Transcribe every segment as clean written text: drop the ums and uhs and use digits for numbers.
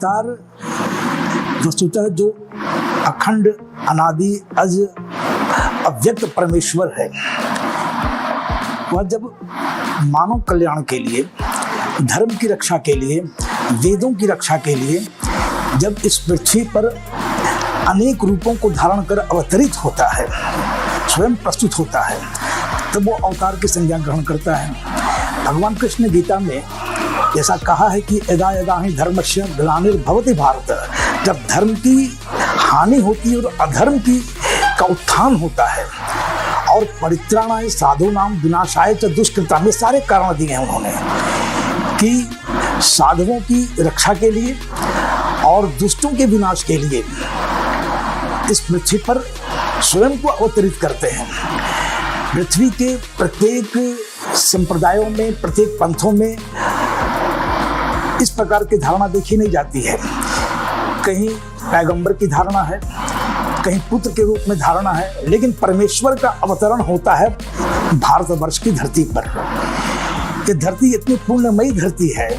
अवतार वस्तुतः जो अखंड अनादि अज अव्यक्त परमेश्वर है, वह जब मानव कल्याण के लिए, धर्म की रक्षा के लिए, वेदों की रक्षा के लिए जब इस पृथ्वी पर अनेक रूपों को धारण कर अवतरित होता है, स्वयं प्रस्तुत होता है, तब वो अवतार की संज्ञा ग्रहण करता है। भगवान कृष्ण ने गीता में ऐसा कहा है कि यदा यदा ही धर्मस्य ग्लानिर्भवति भारत, जब धर्म की हानि होती है और अधर्म की का उत्थान होता है, और परित्राणाय साधूनाम विनाशाय च दुष्कृताम, ये सारे कारण दिए हैं उन्होंने कि साधुओं की रक्षा के लिए और दुष्टों के विनाश के लिए इस पृथ्वी पर स्वयं को अवतरित करते हैं। पृथ्वी के प्रत्येक संप्रदायों में, प्रत्येक पंथों में इस प्रकार की धारणा देखी नहीं जाती है। कहीं पैगंबर की धारणा है, कहीं पुत्र के रूप में धारणा है, लेकिन परमेश्वर का अवतरण होता है भारतवर्ष की धरती पर। ये धरती इतनी पुण्यमयी धरती है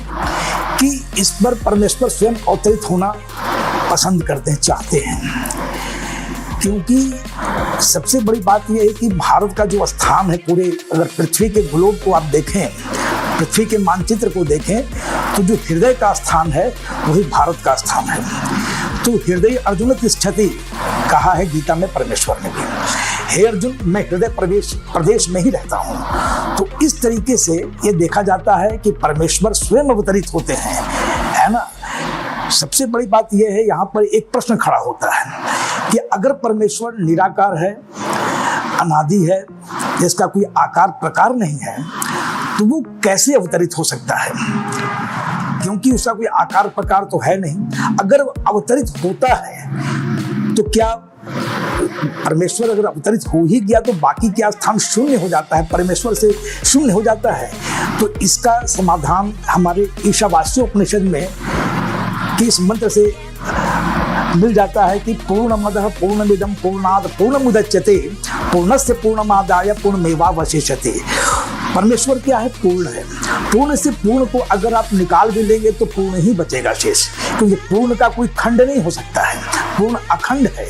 कि इस पर परमेश्वर स्वयं अवतरित होना पसंद करते हैं, चाहते हैं। क्योंकि सबसे बड़ी बात यह है कि भारत का जो स्थान है, पूरे अगर पृथ्वी के ग्लोब को आप देखें, पृथ्वी के मानचित्र को देखें, तो जो हृदय का स्थान है वही भारत का स्थान है। तो हृदय अर्जुन तिष्ठति कहा है गीता में परमेश्वर ने भी। हे अर्जुन, मैं हृदय प्रदेश में ही रहता हूँ। तो इस तरीके से ये देखा जाता है कि परमेश्वर स्वयं अवतरित होते हैं, है ना। सबसे बड़ी बात यह है, यहाँ पर एक प्रश्न खड़ा होता है कि अगर परमेश्वर निराकार है, अनादि है, जिसका कोई आकार प्रकार नहीं है, तो वो कैसे अवतरित हो सकता है? क्योंकि उसका कोई आकार प्रकार तो है नहीं। अगर अवतरित होता है तो क्या परमेश्वर अगर अवतरित हो ही गया तो बाकी क्या स्थान शून्य हो जाता है, परमेश्वर से शून्य हो जाता है? तो इसका समाधान हमारे ईशावास्य उपनिषद में कि इस मंत्र से मिल जाता है कि पूर्णमदः पूर्णमिदं पूर्णात् पूर्णमुदच्यते पूर्णस्य पूर्णमादाय पूर्णमेवावशिष्यते। परमेश्वर क्या है? पूर्ण है। पूर्ण से पूर्ण को अगर आप निकाल भी लेंगे तो पूर्ण ही बचेगा शेष, क्योंकि पूर्ण का कोई खंड नहीं हो सकता है, पूर्ण अखंड है।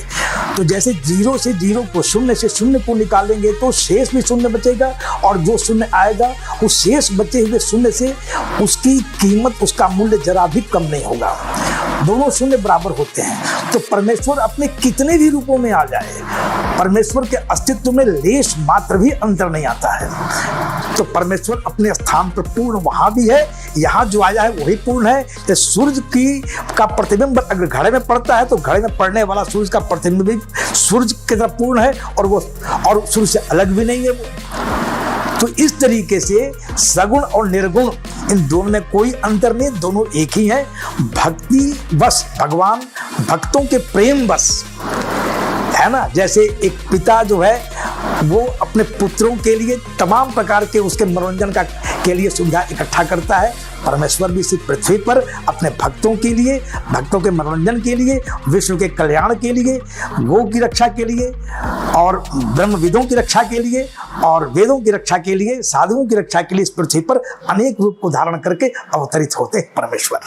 तो जैसे जीरो से जीरो को, शून्य से शून्य को निकालेंगे तो शेष भी शून्य बचेगा, और जो शून्य आएगा उस शेष बचे हुए शून्य से उसकी कीमत, उसका मूल्य जरा भी कम नहीं होगा। दोनों शून्य बराबर होते हैं। तो परमेश्वर अपने कितने भी रूपों में आ जाए, परमेश्वर के अस्तित्व में लेश मात्र भी अंतर नहीं आता है। तो परमेश्वर अपने स्थान पर पूर्ण वहां भी है, यहाँ जो आया है वही पूर्ण है। तो सूर्य का प्रतिबिंब अगर घड़े में पड़ता है तो घड़े में पड़ने वाला सूर्य का प्रतिबिंब भी सूर्य की तरह पूर्ण है, और सूर्य से अलग भी नहीं है वो। तो इस तरीके से सगुण और निर्गुण, इन दोनों में कोई अंतर नहीं, दोनों एक ही हैं। भक्ति बस, भगवान भक्तों के प्रेम बस, है ना। जैसे एक पिता जो है वो अपने पुत्रों के लिए तमाम प्रकार के उसके मनोरंजन के लिए सुविधा इकट्ठा करता है, परमेश्वर भी इसी पृथ्वी पर अपने भक्तों के लिए, भक्तों के मनोरंजन के लिए, विश्व के कल्याण के लिए, गौ की रक्षा के लिए, और ब्रह्मविदों की रक्षा के लिए, और वेदों की रक्षा के लिए, साधुओं की रक्षा के लिए इस पृथ्वी पर अनेक रूप को धारण करके अवतरित होते हैं परमेश्वर।